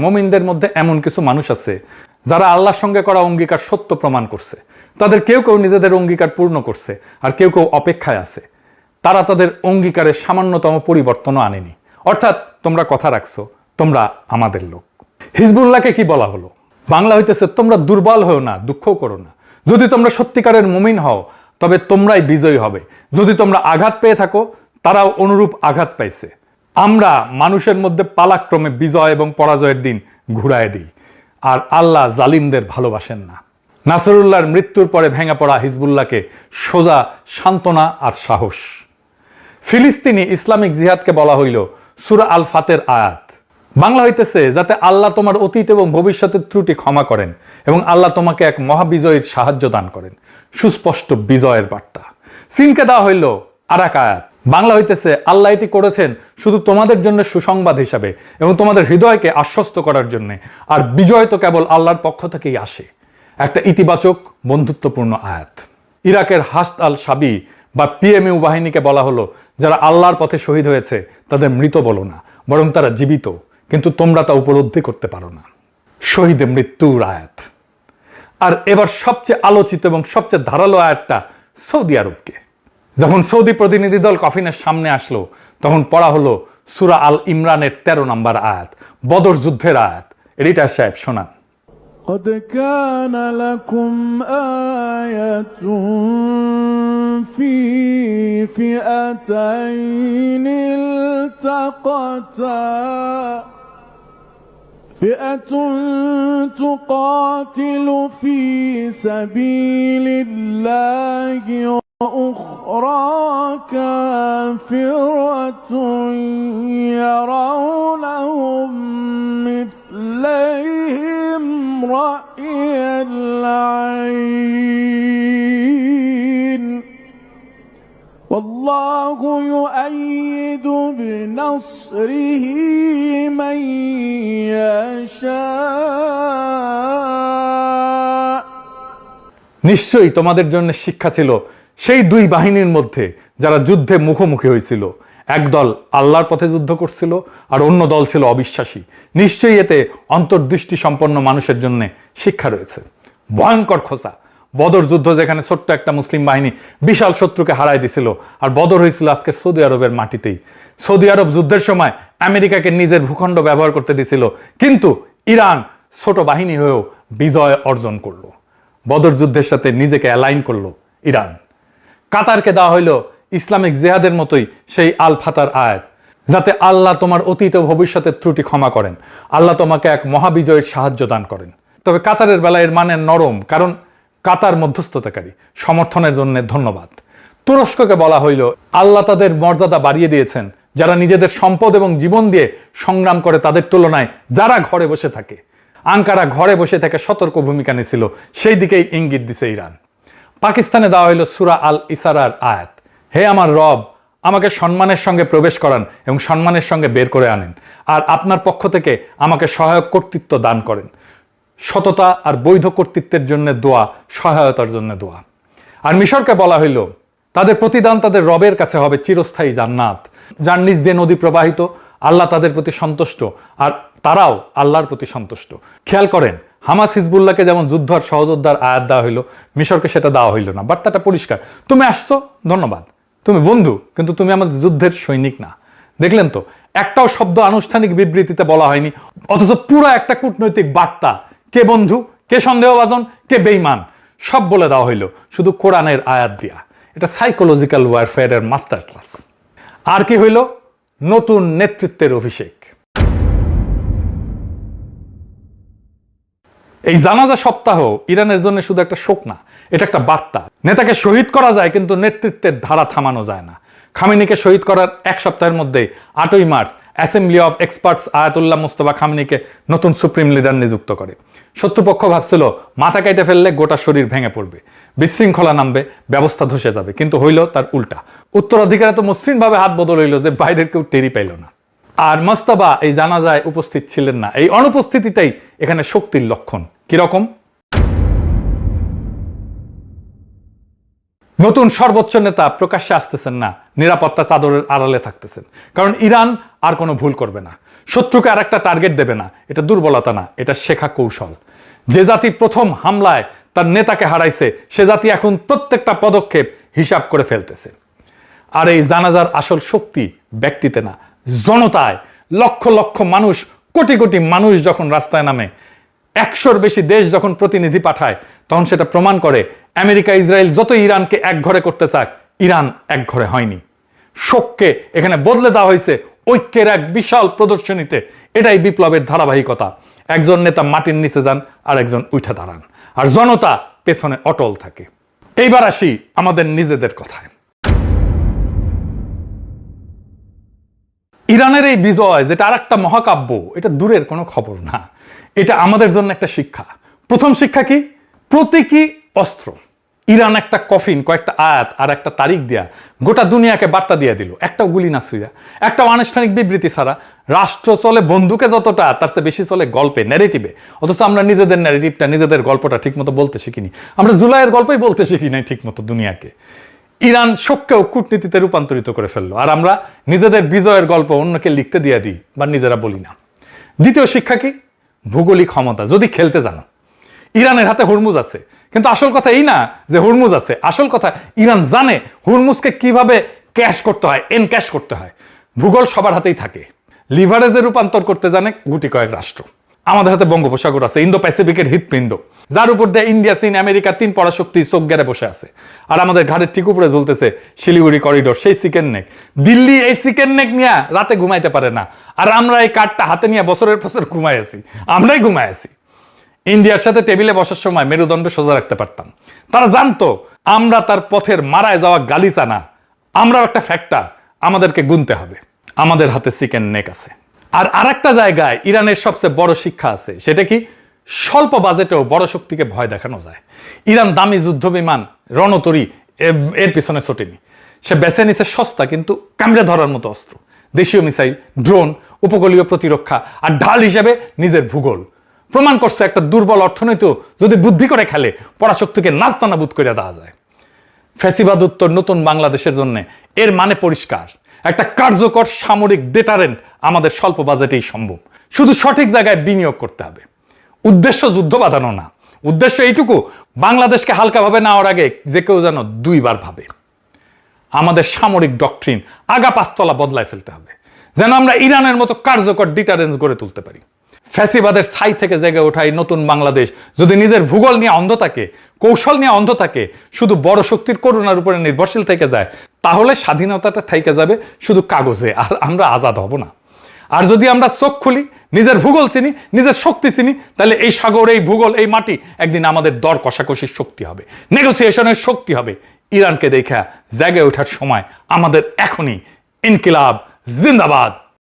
মুমিনদের মধ্যে এমন কিছু মানুষ আছে যারা আল্লাহর সঙ্গে করা অঙ্গীকার সত্য প্রমাণ করছে। তাদের কেউ কেউ নিজেদের অঙ্গীকার পূর্ণ করছে, আর কেউ কেউ অপেক্ষায় আছে। তারা তাদের অঙ্গীকারে সামান্যতম পরিবর্তনও আনেনি। অর্থাৎ তোমরা কথা রাখছো, তোমরা আমাদের লোক। হিজবুল্লাহকে কি বলা হলো? বাংলা হইতেছে, তোমরা দুর্বল হও না, দুঃখও করো না। যদি তোমরা সত্যিকারের মুমিন হও তবে তোমরাই বিজয়ী হবে। যদি তোমরা আঘাত পেয়ে থাকো, তারাও অনুরূপ আঘাত পাইছে। আমরা মানুষের মধ্যে পালাক্রমে বিজয় এবং পরাজয়ের দিন ঘুরায় দিই, আর আল্লাহ জালিমদের ভালোবাসেন না। নাসরুল্লাহর মৃত্যুর পরে ভেঙে পড়া হিজবুল্লাহকে সোজা সান্ত্বনা আর সাহস। ফিলিস্তিনি ইসলামিক জিহাদকে বলা হইল সূরা আল ফাতের আয়াত। বাংলা হইতেছে, যাতে আল্লাহ তোমার অতীত এবং ভবিষ্যতের ত্রুটি ক্ষমা করেন এবং আল্লাহ তোমাকে এক মহাবিজয়ীর সাহায্য দান করেন। সুস্পষ্ট বিজয়ের বার্তা। সিনকে দেওয়া হইল আর এক আয়াত। বাংলা হইতেছে, আল্লাহ এটি করেছেন শুধু তোমাদের জন্য সুসংবাদ হিসাবে এবং তোমাদের হৃদয়কে আশ্বস্ত করার জন্য, আর বিজয় তো কেবল আল্লাহর পক্ষ থেকেই আসে। একটা ইতিবাচক বন্ধুত্বপূর্ণ আয়াত। ইরাকের হাসদ আল শাবি বা পিএমইউ বাহিনীকে বলা হলো, যারা আল্লাহর পথে শহীদ হয়েছে তাদের মৃত বলো না, বরং তারা জীবিত, কিন্তু তোমরা তা উপলব্ধি করতে পারো না। শহীদে মৃত্যুর আয়াত। আর এবার সবচেয়ে আলোচিত এবং সবচেয়ে ধারালো আয়াতটা সৌদি আরবকে। যখন সৌদি প্রতিনিধি দল কফিনের সামনে আসলো, তখন পড়া হলো সূরা আল ইমরানের 13 নম্বর আয়াত, বদর যুদ্ধের আয়াত। এডিটর সাহেব শোনান। قد كان لكم آية في فئتين التقتا فئة تقاتل في سبيل الله وأخرى كافرة يرونهم مثليهم رأي العين والله يؤيد بنصره من يشاء। নিশ্চয়ই তোমাদের জন্য শিক্ষা ছিল সেই দুই বাহিনীর মধ্যে যারা যুদ্ধে মুখোমুখি হয়েছিল। একদল আল্লাহর পথে যুদ্ধ করছিল, আর অন্য দল ছিল অবিশ্বাসী। নিশ্চয়ই এতে অন্তর্দৃষ্টি সম্পন্ন মানুষের জন্য শিক্ষা রয়েছে। ভয়ঙ্কর খোঁচা। বদর যুদ্ধ, যেখানে ছোট্ট একটা মুসলিম বাহিনী বিশাল শত্রুকে হারায় দিছিল, আর বদর হয়েছিল আজকে সৌদি আরবের মাটিতেই। সৌদি আরব যুদ্ধের সময় আমেরিকাকে নিজের ভূখণ্ড ব্যবহার করতে দিছিল, কিন্তু ইরান ছোট বাহিনী হয়েও বিজয় অর্জন করলো। বদর যুদ্ধের সাথে নিজেকে অ্যালাইন করলো ইরান। কাতারকে দেওয়া হইল ইসলামিক জিহাদের মতোই সেই আল ফাতার আয়াত, যাতে আল্লাহ তোমার অতীত ও ভবিষ্যতের ত্রুটি ক্ষমা করেন, আল্লাহ তোমাকে এক মহাবিজয়ের সাহায্য দান করেন। তবে কাতারের বেলায় এর মানে নরম, কারণ কাতার মধ্যস্থতাকারী। সমর্থনের জন্য ধন্যবাদ। তুরস্ককে বলা হইল, আল্লাহ তাদের মর্যাদা বাড়িয়ে দিয়েছেন যারা নিজেদের সম্পদ এবং জীবন দিয়ে সংগ্রাম করে তাদের তুলনায় যারা ঘরে বসে থাকে। আঙ্কারা ঘরে বসে থেকে সতর্ক ভূমিকা নিয়েছিল, সেই দিকেই ইঙ্গিত দিছে ইরান। পাকিস্তানে দেওয়া হইল সূরা আল ইসরার আয়াত, হে আমার রব, আমাকে সম্মানের সঙ্গে প্রবেশ করান এবং সম্মানের সঙ্গে বের করে আনেন, আর আপনার পক্ষ থেকে আমাকে সহায়ক কর্তৃত্ব দান করেন। সততা আর বৈধ কর্তৃত্বের জন্য দোয়া, সহায়তার জন্য দোয়া। আর মিশরকে বলা হইল, তাদের প্রতিদান তাদের রবের কাছে হবে চিরস্থায়ী জান্নাত, যার নিচ দিয়ে নদী প্রবাহিত। আল্লাহ তাদের প্রতি সন্তুষ্ট, আর তারাও আল্লাহর প্রতি সন্তুষ্ট। খেয়াল করেন, হামাস হিজবুল্লাহকে যেমন যুদ্ধ আর সহযোদ্ধার আয়াত দেওয়া হইল, মিশরকে সেটা দেওয়া হইল না। বার্তাটা পরিষ্কার, তুমি আসছো, ধন্যবাদ, তুমি বন্ধু, কিন্তু তুমি আমাদের যুদ্ধের সৈনিক না। দেখলেন তো, একটাও শব্দ আনুষ্ঠানিক বিবৃতিতে বলা হয়নি, অথচ পুরো একটা কূটনৈতিক বার্তা। কে বন্ধু, কে সন্দেহভাজন, কে বেঈমান, সব বলে দেওয়া হইল শুধু কোরআনের আয়াত দিয়া। এটা সাইকোলজিক্যাল ওয়ারফেয়ারের মাস্টার ক্লাস। আর কি হইল? নতুন নেতৃত্বের অভিষেক। এই জানাজা সপ্তাহ ইরানের জন্য শুধু একটা শোক না, এটা একটা বার্তা। নেতাকে শহীদ করা যায়, কিন্তু নেতৃত্বের ধারা থামানো যায় না। খামেনিকে শহীদ করার এক সপ্তাহের মধ্যে 8ই March assembly of experts Ayatollah Mustafa খামেনিকে নতুন সুপ্রিম লিডার নিযুক্ত করে। শত্রুপক্ষ ভাবছিল মাথা কেটে ফেললে গোটা শরীর ভেঙে পড়বে, বিশৃঙ্খলা নামবে, ব্যবস্থা ধসে যাবে, কিন্তু হইল তার উল্টা। উত্তরাধিকারে তো মসৃণভাবে হাত বদল হইল যে বাইরের কেউ টেরি পাইল না। আর মোস্তফা এই জানাজায় উপস্থিত ছিলেন না। এই অনুপস্থিতিটাই এখানে শক্তির লক্ষণ। কিরকম? নতুন সর্বোচ্চ নেতা প্রকাশ্যে আসতেছেন না, নিরাপত্তা চাদরের আড়ালে থাকতেছেন, কারণ ইরান আর কোনো ভুল করবে না। শত্রুকে আর একটা টার্গেট দেবে না, এটা দুর্বলতা না, এটা শেখা কৌশল। যে জাতি প্রথম হামলায় তার নেতাকে হারাইছে, সে জাতি এখন প্রত্যেকটা পদক্ষেপ হিসাব করে ফেলতেছে। আর এই জানাজার আসল শক্তি ব্যক্তিতে না, জনতায়। লক্ষ লক্ষ মানুষ, কোটি কোটি মানুষ যখন রাস্তায় নামে, 100-র বেশি দেশ যখন প্রতিনিধি পাঠায়, তখন সেটা প্রমাণ করে আমেরিকা ইসরায়েল যত ইরানকে এক ঘরে করতে চাক, ইরান এক ঘরে হয়নি। শোককে এখানে বদলে দেওয়া হয়েছে ঐক্যের এক বিশাল প্রদর্শনীতে। এটাই বিপ্লবের ধারাবাহিকতা। একজন নেতা মাটির নিচে যান, আর একজন উঠে দাঁড়ান, আর জনতা পেছনে অটল থাকে। এইবার আসি আমাদের নিজেদের কথায়। ইরানের এই বিজয়, যেটা আর একটা মহাকাব্য, এটা দূরের কোনো খবর না, এটা আমাদের জন্য একটা শিক্ষা। প্রথম শিক্ষা কি? প্রতীকী অস্ত্র। ইরান একটা কফিন, কয়েকটা আয়াত আর একটা তারিখ দিয়া গোটা দুনিয়াকে বার্তা দিয়ে দিল, একটাও গুলি না ছুঁয়া, একটা আনুষ্ঠানিক বিবৃতি ছাড়া। রাষ্ট্র চলে বন্দুকে যতটা, তার চেয়ে বেশি চলে গল্পে, ন্যারেটিভে। অথচ আমরা নিজেদের ন্যারেটিভটা, নিজেদের গল্পটা ঠিকমতো বলতে শিখিনি। আমরা জুলাইয়ের গল্পই বলতে শিখি নাই ঠিকমতো দুনিয়াকে। ইরান শোককেও কূটনীতিতে রূপান্তরিত করে ফেললো, আর আমরা নিজেদের বিজয়ের গল্প অন্যকে লিখতে দিয়ে দিই বা নিজেরা বলি না। দ্বিতীয় শিক্ষা কি? ভৌগোলিক ক্ষমতা যদি খেলতে জানো। ইরানের হাতে হুরমুজ আছে, কিন্তু আসল কথা এই না যে হুরমুজ আছে, আসল কথা ইরান জানে হুরমুজকে কিভাবে ক্যাশ করতে হয়, এনক্যাশ করতে হয়। ভূগোল সবার হাতেই থাকে, লিভারেজে রূপান্তর করতে জানে গুটি কয়েক রাষ্ট্র। আমাদের হাতে বঙ্গোপসাগর আছে, ইন্দো প্যাসিফিকের হৃৎপিণ্ড, যার উপর দিয়ে ইন্ডিয়া, চীন, আমেরিকা 3 পরাশক্তি চোখ গেড়ে বসে আছে। আর আমাদের ঘাড়ের ঠিক উপরে ঝুলতেছে শিলিগুড়ি করিডোর, সেই চিকেন নেক। দিল্লি এই চিকেন নেক নিয়ে রাতে ঘুমাইতে পারে না, আর আমরা এই কাঠটা হাতে নিয়ে বছরের বছর ঘুমাই আছি, আমরাই ঘুমাই আছি। ইন্ডিয়ার সাথে টেবিলে বসার সময় মেরুদণ্ড সোজা রাখতে পারতাম। তারা জানতো আমরা তার পথের মারায় যাওয়া গালিচা না, আমরাও একটা ফ্যাক্টর, আমাদেরকে গুনতে হবে। আমাদের হাতে চিকেন নেক আছে। আর আরেকটা জায়গায় ইরানের সবচেয়ে বড় শিক্ষা আছে, সেটা কি? স্বল্প বাজেটেও বড় শক্তিকে ভয় দেখানো যায়। ইরান দামি যুদ্ধ বিমান, রণতরী এর পিছনে ছোটেনি। সে বেছে নিছে সস্তা কিন্তু কামড়ে ধরার মতো অস্ত্র, দেশীয় মিসাইল, ড্রোন, উপকূলীয় প্রতিরক্ষা, আর ঢাল হিসেবে নিজের ভূগোল। প্রমাণ করছে একটা দুর্বল অর্থনীতি যদি বুদ্ধি করে খেলে, পরাশক্তিকে নাস্তানাবুদ করে দেওয়া যায়। ফ্যাসিবাদ উত্তর নতুন বাংলাদেশের জন্য এর মানে পরিষ্কার, একটা কার্যকর সামরিক ডেটারেন্ট আমাদের স্বল্প বাজেটেই সম্ভব। শুধু সঠিক জায়গায় বিনিয়োগ করতে হবে। উদ্দেশ্য যুদ্ধ বাঁধানো না, উদ্দেশ্য এইটুকু, বাংলাদেশকে হালকাভাবে নেওয়ার আগে যে কেউ যেন 2 বার ভাবে। আমাদের সামরিক ডক্ট্রিন আগা 5 তলা বদলায় ফেলতে হবে, যেন আমরা ইরানের মতো কার্যকর ডিটারেন্স গড়ে তুলতে পারি। ফ্যাসিবাদের ছাই থেকে জেগে ওঠাই নতুন বাংলাদেশ যদি নিজের ভূগোল নিয়ে অন্ধ থাকে, কৌশল নিয়ে অন্ধ থাকে, শুধু বড় শক্তির করুণার উপরে নির্ভরশীল থেকে যায়, তাহলে স্বাধীনতাটা থেকে যাবে শুধু কাগজে, আর আমরা আজাদ হব না। আর যদি আমরা চোখ খুলি, নিজের ভূগোল চিনি, নিজের শক্তি চিনি, তাহলে এই সাগর, এই ভূগোল, এই মাটি একদিন আমাদের দর কষাকষির শক্তি হবে, নেগোসিয়েশনের শক্তি হবে। ইরানকে দেখা জেগে ওঠার সময় আমাদের এখনই। ইনকিলাব জিন্দাবাদ।